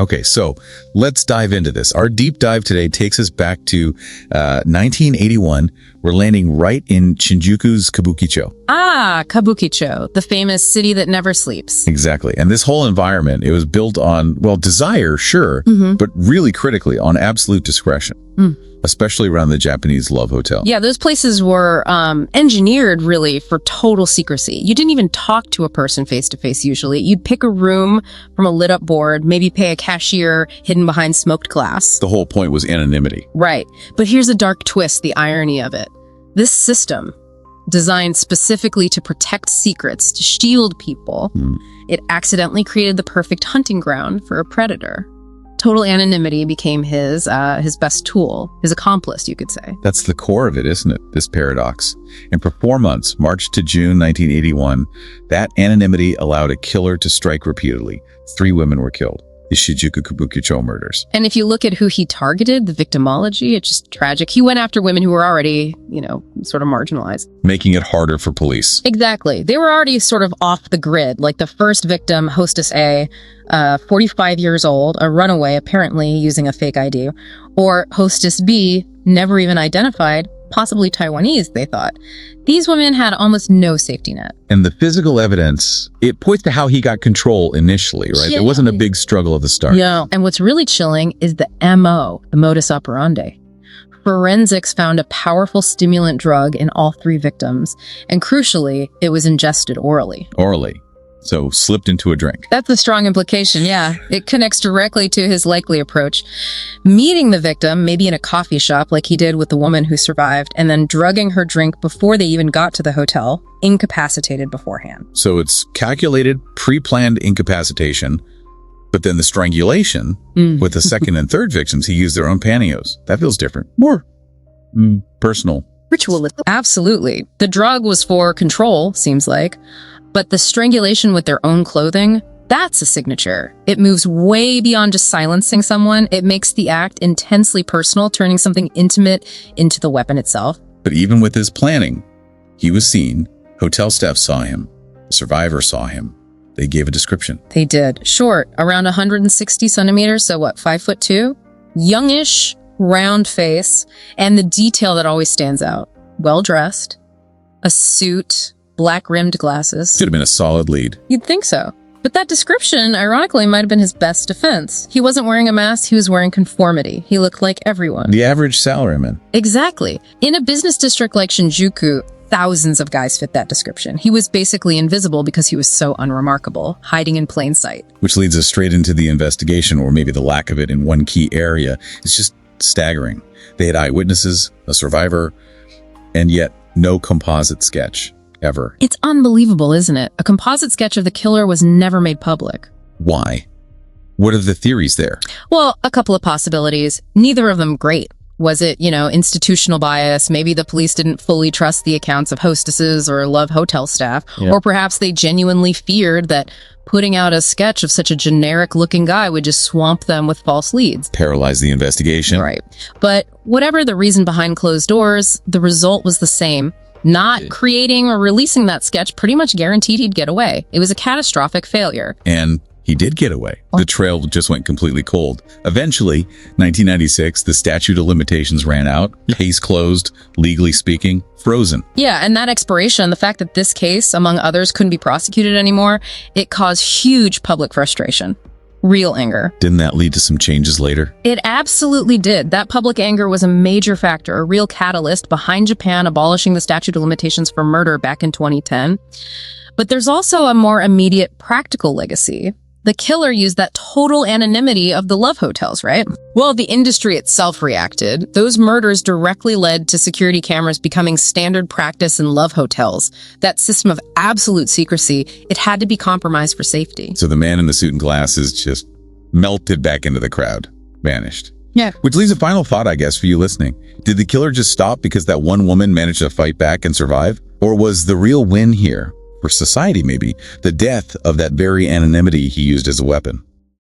Okay, so let's dive into this. Our deep dive today takes us back to 1981. We're landing right in Shinjuku's Kabukicho. Ah, Kabukicho, the famous city that never sleeps. Exactly. And this whole environment, it was built on, well, desire, sure, but really critically on absolute discretion, especially around the Japanese Love Hotel. Yeah, those places were engineered really for total secrecy. You didn't even talk to a person face to face usually. You'd pick a room from a lit up board, maybe pay a cashier hidden behind smoked glass. The whole point was anonymity. Right. But here's a dark twist, the irony of it. This system, designed specifically to protect secrets, to shield people, it accidentally created the perfect hunting ground for a predator. Total anonymity became his best tool, his accomplice, you could say. That's the core of it, isn't it? This paradox. And for 4 months, March to June 1981, that anonymity allowed a killer to strike repeatedly. 3 women were killed. The Shinjuku Kabukicho murders. And if you look at who he targeted, the victimology, it's just tragic. He went after women who were already, sort of marginalized. Making it harder for police. Exactly. They were already sort of off the grid. Like the first victim, Hostess A, 45 years old, a runaway, apparently using a fake ID. Or Hostess B, never even identified, possibly Taiwanese, they thought. These women had almost no safety net. And the physical evidence, it points to how he got control initially, right? It wasn't a big struggle at the start. Yeah. And what's really chilling is the MO, the modus operandi. Forensics found a powerful stimulant drug in all 3 victims. And crucially, it was ingested orally. Orally. So slipped into a drink. That's a strong implication, yeah. It connects directly to his likely approach. Meeting the victim, maybe in a coffee shop like he did with the woman who survived, and then drugging her drink before they even got to the hotel, incapacitated beforehand. So it's calculated, pre-planned incapacitation, but then the strangulation with the second and third victims, he used their own pantyhose. That feels different. More personal. Ritualistic. Absolutely. The drug was for control, seems like. But the strangulation with their own clothing, that's a signature. It moves way beyond just silencing someone. It makes the act intensely personal, turning something intimate into the weapon itself. But even with his planning, he was seen. Hotel staff saw him. The survivor saw him. They gave a description. They did. Short, around 160 centimeters, so what, 5'2"? Youngish, round face, and the detail that always stands out. Well-dressed, a suit, black-rimmed glasses. Should have been a solid lead. You'd think so. But that description, ironically, might have been his best defense. He wasn't wearing a mask, he was wearing conformity. He looked like everyone. The average salaryman. Exactly. In a business district like Shinjuku, thousands of guys fit that description. He was basically invisible because he was so unremarkable, hiding in plain sight. Which leads us straight into the investigation, or maybe the lack of it in one key area. It's just staggering. They had eyewitnesses, a survivor, and yet no composite sketch. Ever. It's unbelievable, isn't it? A composite sketch of the killer was never made public. Why? What are the theories there? Well, a couple of possibilities. Neither of them great. Was it, institutional bias? Maybe the police didn't fully trust the accounts of hostesses or Love Hotel staff. Yeah. Or perhaps they genuinely feared that putting out a sketch of such a generic-looking guy would just swamp them with false leads. Paralyze the investigation. Right. But whatever the reason behind closed doors, the result was the same. Not creating or releasing that sketch pretty much guaranteed he'd get away. It was a catastrophic failure. And he did get away. The trail just went completely cold. Eventually, 1996, the statute of limitations ran out. Case closed, legally speaking, frozen. Yeah, and that expiration, the fact that this case, among others, couldn't be prosecuted anymore, it caused huge public frustration. Real anger. Didn't that lead to some changes later? It absolutely did. That public anger was a major factor, a real catalyst behind Japan abolishing the statute of limitations for murder back in 2010. But there's also a more immediate practical legacy. The killer used that total anonymity of the love hotels, right? Well, the industry itself reacted. Those murders directly led to security cameras becoming standard practice in love hotels. That system of absolute secrecy, it had to be compromised for safety. So the man in the suit and glasses just melted back into the crowd, vanished. Yeah. Which leaves a final thought, I guess, for you listening. Did the killer just stop because that one woman managed to fight back and survive? Or was the real win here, for society maybe, the death of that very anonymity he used as a weapon?